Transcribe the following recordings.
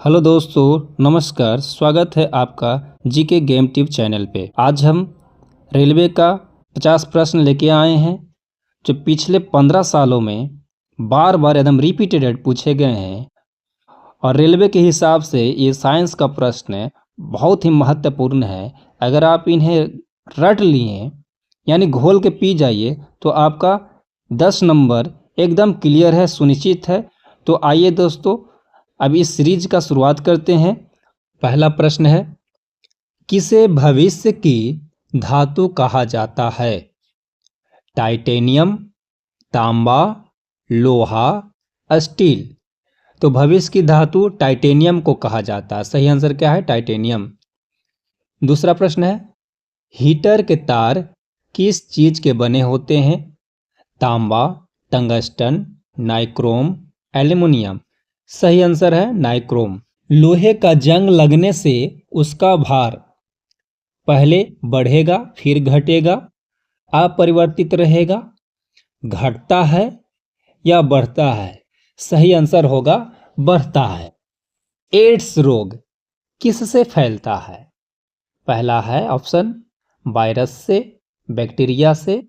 Hello दोस्तों, नमस्कार। स्वागत है आपका जीके गेम टिप चैनल पे। आज हम रेलवे का 50 प्रश्न लेके आए हैं जो पिछले 15 सालों में बार बार एकदम रिपीटेड पूछे गए हैं। और रेलवे के हिसाब से ये साइंस का प्रश्न बहुत ही महत्वपूर्ण है। अगर आप इन्हें रट लिए यानी घोल के पी जाइए तो आपका 10 नंबर एकदम क्लियर है, सुनिश्चित है। तो आइए दोस्तों, अब इस सीरीज का शुरुआत करते हैं। पहला प्रश्न है, किसे भविष्य की धातु कहा जाता है? टाइटेनियम, तांबा, लोहा, स्टील। तो भविष्य की धातु टाइटेनियम को कहा जाता है। सही आंसर क्या है? टाइटेनियम। दूसरा प्रश्न है, हीटर के तार किस चीज के बने होते हैं? तांबा, टंगस्टन, नाइक्रोम, एल्युमिनियम। सही आंसर है नाइक्रोम। लोहे का जंग लगने से उसका भार पहले बढ़ेगा फिर घटेगा, अपरिवर्तित रहेगा, घटता है या बढ़ता है? सही आंसर होगा बढ़ता है। एड्स रोग किससे फैलता है? पहला है ऑप्शन वायरस से, बैक्टीरिया से,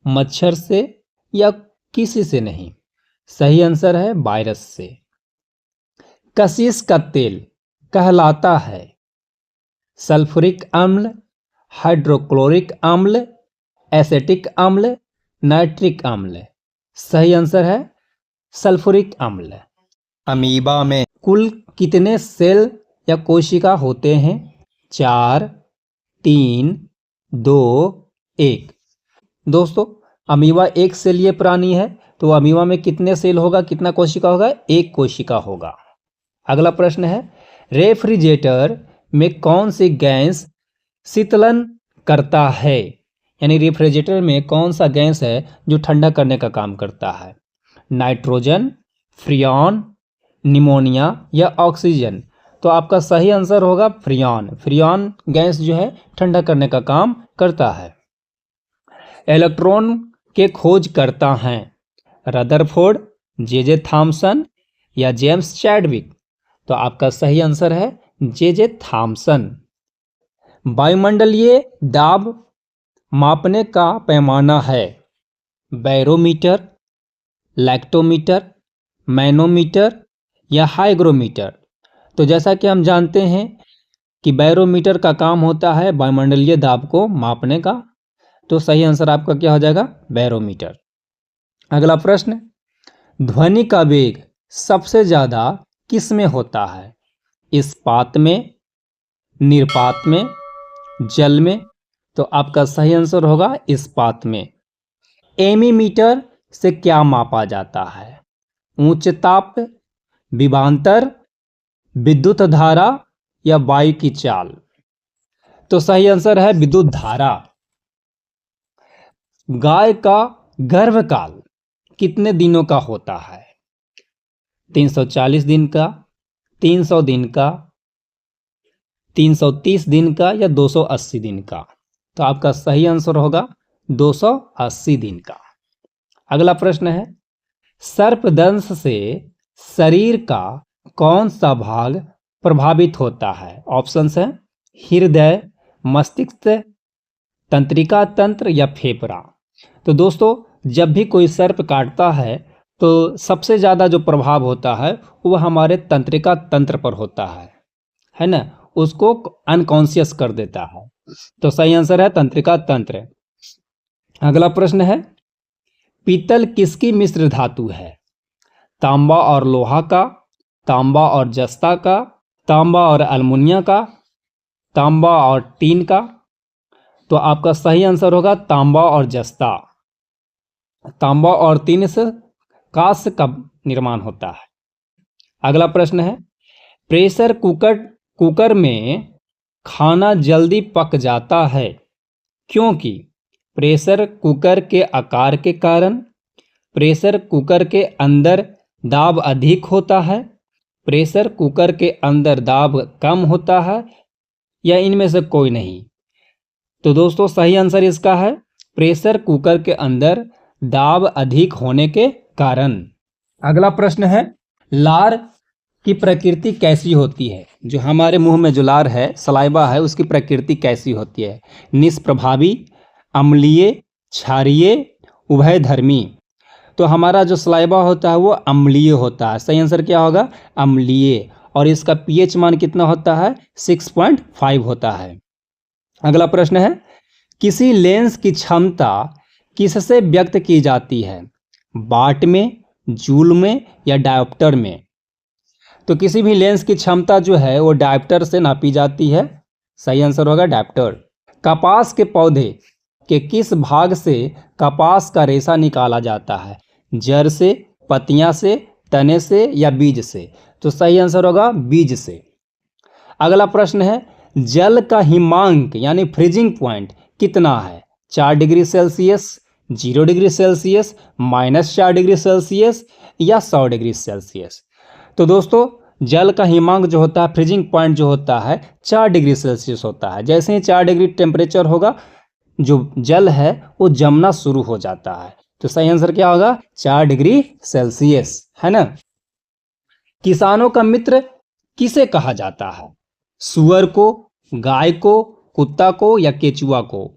मच्छर से या किसी से नहीं। सही आंसर है वायरस से। कशिश का तेल कहलाता है सल्फ्यूरिक अम्ल, हाइड्रोक्लोरिक अम्ल, एसिटिक अम्ल, नाइट्रिक अम्ल। सही आंसर है सल्फ्यूरिक अम्ल। अमीबा में कुल कितने सेल या कोशिका होते हैं? 4, 3, 2, 1। दोस्तों, अमीबा एक सेलीय प्राणी है, तो अमीबा में कितने सेल होगा, कितना कोशिका होगा? एक कोशिका होगा। अगला प्रश्न है, रेफ्रिजरेटर में कौन सी गैस शीतलन करता है? यानी रेफ्रिजरेटर में कौन सा गैस है जो ठंडा करने का काम करता है? नाइट्रोजन, फ्रियॉन, निमोनिया या ऑक्सीजन? तो आपका सही आंसर होगा फ्रियॉन। फ्रियॉन गैस जो है ठंडा करने का काम करता है। इलेक्ट्रॉन के खोज करता है रदरफोर्ड, जे थॉमसन या जेम्स चैडविक? तो आपका सही आंसर है जे थॉमसन। वायुमंडलीय दाब मापने का पैमाना है बैरोमीटर, लैक्टोमीटर, मैनोमीटर या हाइग्रोमीटर? तो जैसा कि हम जानते हैं कि बैरोमीटर का काम होता है वायुमंडलीय दाब को मापने का, तो सही आंसर आपका क्या हो जाएगा? बैरोमीटर। अगला प्रश्न, ध्वनि का वेग सबसे ज्यादा किस में होता है? इस्पात में, निर्पात में, जल में? तो आपका सही आंसर होगा इस्पात में। एमीमीटर से क्या मापा जाता है? उच्च ताप, विभवांतर, विद्युत धारा या वायु की चाल? तो सही आंसर है विद्युत धारा। गाय का गर्भकाल कितने दिनों का होता है? 340 दिन का, 300 दिन का, 330 दिन का या 280 दिन का? तो आपका सही आंसर होगा 280 दिन का। अगला प्रश्न है, सर्पदंश से शरीर का कौन सा भाग प्रभावित होता है? ऑप्शंस हैं हृदय, मस्तिष्क, तंत्रिका तंत्र या फेफड़ा? तो दोस्तों, जब भी कोई सर्प काटता है तो सबसे ज़्यादा जो प्रभाव होता है वो हमारे तंत्रिका तंत्र पर होता है ना? उसको अनकॉन्शियस कर देता है। तो सही आंसर है तंत्रिका तंत्र। अगला प्रश्न है, पीतल किसकी मिश्र धातु है? तांबा और लोहा का, तांबा और जस्ता का, तांबा और अल्मुनिया का, तांबा और टीन का? तो आपका सही आंसर होगा तांबा और जस्ता। तांबा और टीन से कांस्य का निर्माण होता है। अगला प्रश्न है, प्रेशर कुकर में खाना जल्दी पक जाता है क्योंकि? प्रेशर कुकर के आकार के कारण, प्रेशर कुकर के अंदर दाब अधिक होता है, प्रेशर कुकर के अंदर दाब कम होता है या इनमें से कोई नहीं? तो दोस्तों, सही आंसर इसका है प्रेशर कुकर के अंदर दाब अधिक होने के कारण। अगला प्रश्न है, लार की प्रकृति कैसी होती है? जो हमारे मुंह में जो लार है, सलाइवा है, उसकी प्रकृति कैसी होती है? निष्प्रभावी, अम्लीय, क्षारीय, उभयधर्मी। तो हमारा जो सलाइवा होता है वो अम्लीय होता है। सही आंसर क्या होगा? अम्लीय। और इसका पीएच मान कितना होता है? 6.5 होता है। अगला प्रश्न है, किसी लेंस की क्षमता किससे व्यक्त की जाती है? वाट में, जूल में या डायोप्टर में? तो किसी भी लेंस की क्षमता जो है वो डायोप्टर से नापी जाती है। सही आंसर होगा डायोप्टर। कपास के पौधे के किस भाग से कपास का रेशा निकाला जाता है? जड़ से, पत्तियां से, तने से या बीज से? तो सही आंसर होगा बीज से। अगला प्रश्न है, जल का हिमांक यानी फ्रीजिंग पॉइंट कितना है? 4 degree Celsius, 0 degree Celsius, -4 degree Celsius या 100 डिग्री सेल्सियस? तो दोस्तों, जल का हिमांक जो होता है, फ्रीजिंग पॉइंट जो होता है, 4 डिग्री सेल्सियस होता है। जैसे ही 4 डिग्री टेम्परेचर होगा, जो जल है वो जमना शुरू हो जाता है। तो सही आंसर क्या होगा? 4 डिग्री सेल्सियस, है ना। किसानों का मित्र किसे कहा जाता है? सुअर को, गाय को, कुत्ता को या केचुआ को?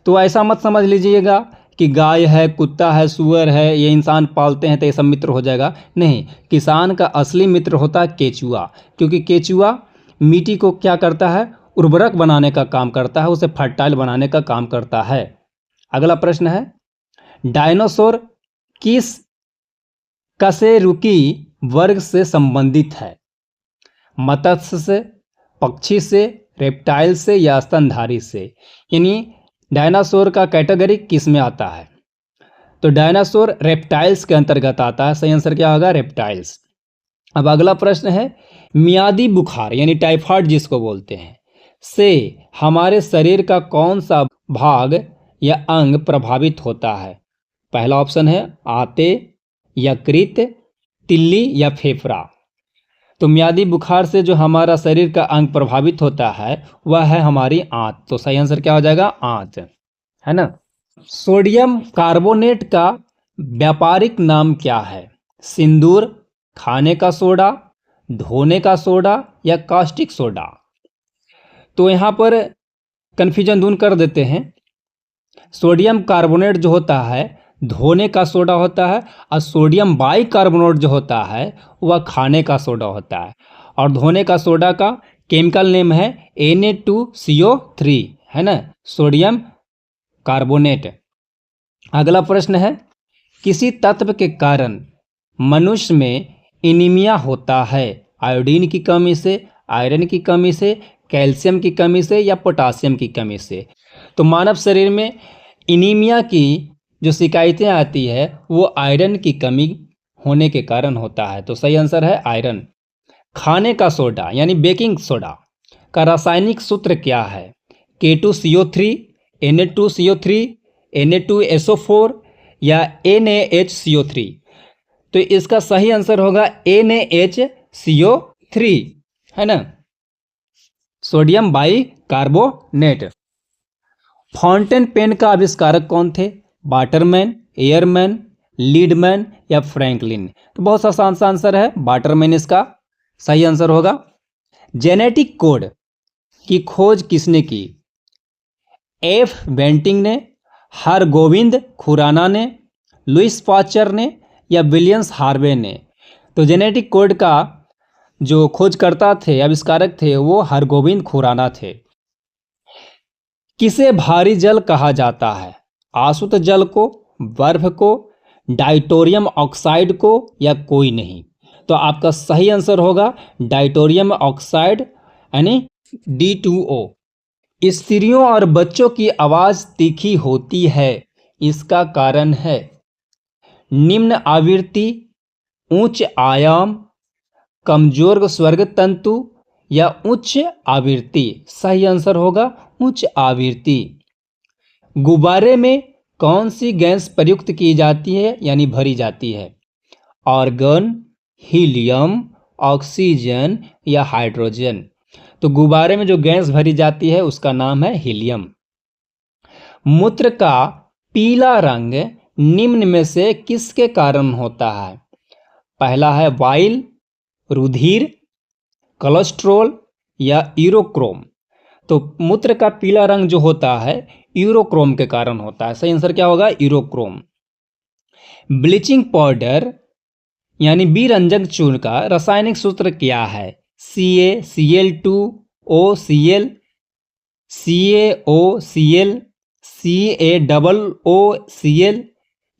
तो ऐसा मत समझ लीजिएगा कि गाय है, कुत्ता है, सुअर है, ये इंसान पालते हैं तो ये सब मित्र हो जाएगा। नहीं, किसान का असली मित्र होता है केचुआ, क्योंकि केचुआ मिट्टी को क्या करता है? उर्वरक बनाने का काम करता है, उसे फर्टाइल बनाने का काम करता है। अगला प्रश्न है, डायनासोर किस कशेरुकी वर्ग से संबंधित है? मत्स्य से, पक्षी से, रेप्टाइल से या स्तनधारी से? यानी डायनासोर का कैटेगरी किस में आता है? तो डायनासोर रेप्टाइल्स के अंतर्गत आता है। सही आंसर क्या होगा? रेप्टाइल्स। अब अगला प्रश्न है, मियादी बुखार यानी टाइफाइड जिसको बोलते हैं, से हमारे शरीर का कौन सा भाग या अंग प्रभावित होता है? पहला ऑप्शन है आते, यकृत, तिल्ली या फेफड़ा। तो मियादी बुखार से जो हमारा शरीर का अंग प्रभावित होता है वह है हमारी आंत। तो सही आंसर क्या हो जाएगा? आंत, है ना। सोडियम कार्बोनेट का व्यापारिक नाम क्या है? सिंदूर, खाने का सोडा, धोने का सोडा या कास्टिक सोडा? तो यहाँ पर कन्फ्यूजन दूर कर देते हैं। सोडियम कार्बोनेट जो होता है धोने का सोडा होता है, और सोडियम बाइकार्बोनेट जो होता है वह खाने का सोडा होता है। और धोने का सोडा का केमिकल नेम है Na2CO3, है ना, सोडियम कार्बोनेट। अगला प्रश्न है, किसी तत्व के कारण मनुष्य में एनीमिया होता है? आयोडीन की कमी से, आयरन की कमी से, कैल्शियम की कमी से या पोटासियम की कमी से? तो मानव शरीर में एनीमिया की जो शिकायतें आती है वो आयरन की कमी होने के कारण होता है। तो सही आंसर है आयरन। खाने का सोडा यानी बेकिंग सोडा का रासायनिक सूत्र क्या है? K2CO3, Na2CO3, Na2SO4 या NaHCO3? तो इसका सही आंसर होगा NaHCO3, है ना, सोडियम बाइकार्बोनेट। फाउंटेन पेन का आविष्कारक कौन थे? वाटरमैन, एयरमैन, लीडमैन या फ्रैंकलिन? तो बहुत आसान सा आंसर है वाटरमैन, इसका सही आंसर होगा। जेनेटिक कोड की खोज किसने की? एफ बेंटिंग ने, हरगोविंद खुराना ने, लुइस पास्चर ने या विलियम्स हार्वे ने? तो जेनेटिक कोड का जो खोजकर्ता थे, आविष्कारक थे, वो हरगोविंद खुराना थे। किसे भारी जल कहा जाता है? आसुत जल को, बर्फ को, डाइटोरियम ऑक्साइड को या कोई नहीं? तो आपका सही आंसर होगा डाइटोरियम ऑक्साइड यानी D2O। स्त्रियों और बच्चों की आवाज तीखी होती है, इसका कारण है निम्न आवृत्ति, उच्च आयाम, कमजोर स्वर्ग तंतु या उच्च आवृत्ति? सही आंसर होगा उच्च आवृत्ति। गुब्बारे में कौन सी गैस प्रयुक्त की जाती है यानी भरी जाती है? आर्गन, हीलियम, ऑक्सीजन या हाइड्रोजन? तो गुब्बारे में जो गैस भरी जाती है उसका नाम है हीलियम। मूत्र का पीला रंग निम्न में से किसके कारण होता है? पहला है वाइल, रुधिर, कोलेस्ट्रॉल या यूरोक्रोम। तो मूत्र का पीला रंग जो होता है यूरोक्रोम के कारण होता है। सही आंसर क्या होगा? यूरोक्रोम। ब्लीचिंग पाउडर यानी बीरंजक चूर्ण का रासायनिक सूत्र क्या है? CaCl2OCl, CaOCl, CaOOCl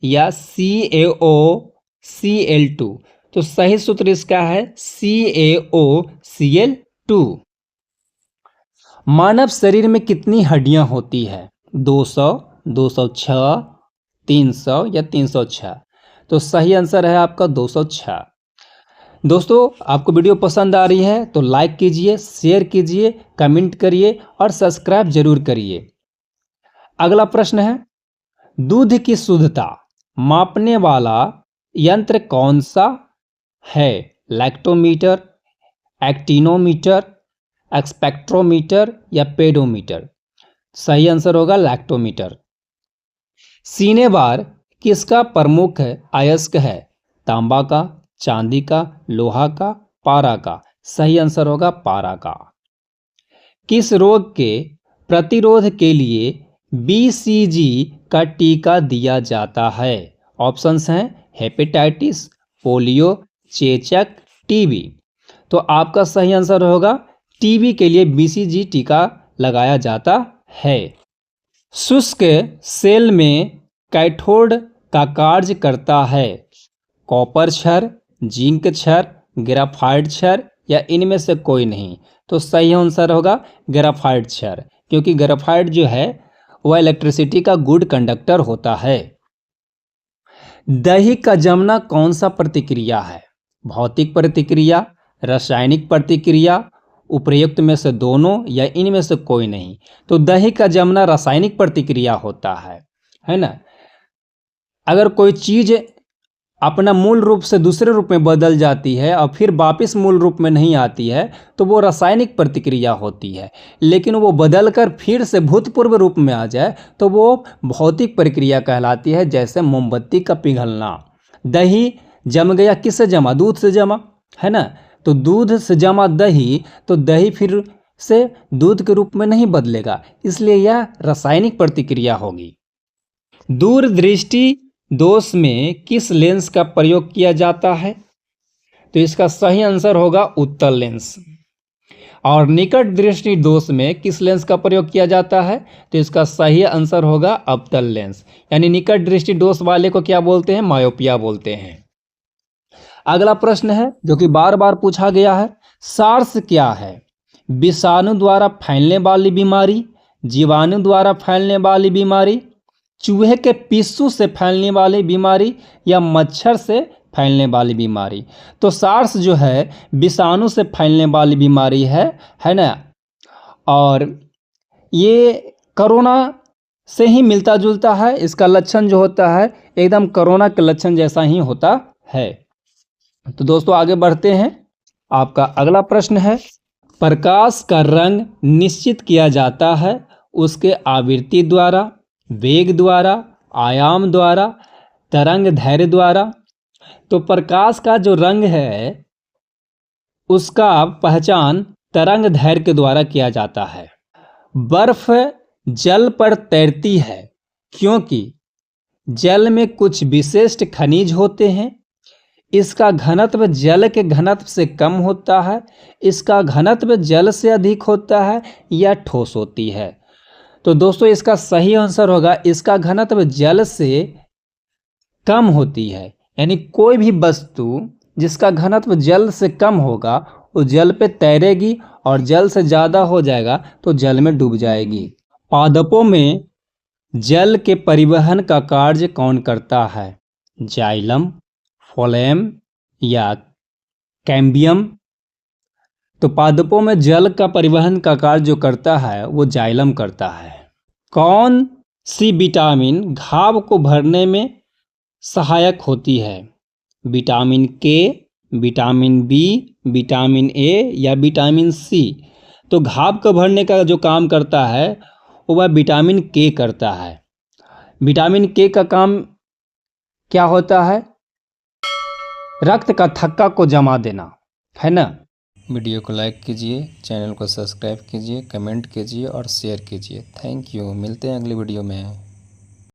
या CaOCl2। तो सही सूत्र इसका है CaOCl2। मानव शरीर में कितनी हड्डियां होती है? 200, 206, 300 या 306। तो सही आंसर है आपका 206। दोस्तों, आपको वीडियो पसंद आ रही है तो लाइक कीजिए, शेयर कीजिए, कमेंट करिए और सब्सक्राइब जरूर करिए। अगला प्रश्न है, दूध की शुद्धता मापने वाला यंत्र कौन सा है? लैक्टोमीटर, एक्टिनोमीटर, एक्सपेक्ट्रोमीटर या पेडोमीटर। सही आंसर होगा लैक्टोमीटर। सीने बार किसका प्रमुख अयस्क है? तांबा का, चांदी का, लोहा का, पारा का। सही आंसर होगा पारा का। किस रोग के प्रतिरोध के लिए BCG का टीका दिया जाता है? ऑप्शंस हैं हेपेटाइटिस, पोलियो, चेचक, टीबी। तो आपका सही आंसर होगा टीबी के लिए BCG टीका लगाया जाता है। शुष्क सेल में कैथोड का कार्य करता है? कॉपर क्षार, जिंक क्षार, ग्रेफाइट क्षार या इनमें से कोई नहीं। तो सही आंसर होगा ग्रेफाइट क्षार, क्योंकि ग्रेफाइट जो है वह इलेक्ट्रिसिटी का गुड कंडक्टर होता है। दही का जमना कौन सा प्रतिक्रिया है? भौतिक प्रतिक्रिया, रासायनिक प्रतिक्रिया, उपर्युक्त में से दोनों या इनमें से कोई नहीं। तो दही का जमना रासायनिक प्रतिक्रिया होता है ना। अगर कोई चीज अपना मूल रूप से दूसरे रूप में बदल जाती है और फिर वापस मूल रूप में नहीं आती है तो वो रासायनिक प्रतिक्रिया होती है। लेकिन वो बदलकर फिर से भूतपूर्व रूप में आ जाए तो वो भौतिक प्रक्रिया कहलाती है, जैसे मोमबत्ती का पिघलना। दही जम गया, किससे जमा? दूध से जमा, है ना। तो दूध से जमा दही, तो दही फिर से दूध के रूप में नहीं बदलेगा, इसलिए यह रासायनिक प्रतिक्रिया होगी। दूरदृष्टि दोष में किस लेंस का प्रयोग किया जाता है? तो इसका सही आंसर होगा उत्तल लेंस। और निकट दृष्टि दोष में किस लेंस का प्रयोग किया जाता है? तो इसका सही आंसर होगा अवतल लेंस। यानी निकट दृष्टि दोष वाले को क्या बोलते हैं? मायोपिया बोलते हैं। अगला प्रश्न है जो कि बार बार पूछा गया है, सार्स क्या है? विषाणु द्वारा फैलने वाली बीमारी, जीवाणु द्वारा फैलने वाली बीमारी, चूहे के पिस्सू से फैलने वाली बीमारी या मच्छर से फैलने वाली बीमारी। तो सार्स जो है विषाणु से फैलने वाली बीमारी है ना। और ये कोरोना से ही मिलता जुलता है। इसका लक्षण जो होता है एकदम कोरोना के लक्षण जैसा ही होता है। तो दोस्तों आगे बढ़ते हैं। आपका अगला प्रश्न है, प्रकाश का रंग निश्चित किया जाता है उसके आवृत्ति द्वारा, वेग द्वारा, आयाम द्वारा, तरंग दैर्घ्य द्वारा। तो प्रकाश का जो रंग है उसका पहचान तरंग दैर्घ्य के द्वारा किया जाता है। बर्फ जल पर तैरती है क्योंकि जल में कुछ विशिष्ट खनिज होते हैं। इसका घनत्व जल के घनत्व से कम होता है, इसका घनत्व जल से अधिक होता है या ठोस होती है। तो दोस्तों इसका सही आंसर होगा इसका घनत्व जल से कम होती है। यानी कोई भी वस्तु जिसका घनत्व जल से कम होगा वो जल पे तैरेगी और जल से ज़्यादा हो जाएगा तो जल में डूब जाएगी। पादपों में जल के परिवहन का कार्य कौन करता है? जाइलम, फ्लोएम या कैम्बियम। तो पादपों में जल का परिवहन का कार्य जो करता है वो जाइलम करता है। कौन सी विटामिन घाव को भरने में सहायक होती है? विटामिन के, विटामिन बी, विटामिन ए या विटामिन सी। तो घाव को भरने का जो काम करता है वो वह विटामिन के करता है। विटामिन के का काम क्या होता है? रक्त का थक्का को जमा देना। है ना। वीडियो को लाइक कीजिए, चैनल को सब्सक्राइब कीजिए, कमेंट कीजिए और शेयर कीजिए। Thank you. मिलते हैं अगली वीडियो में।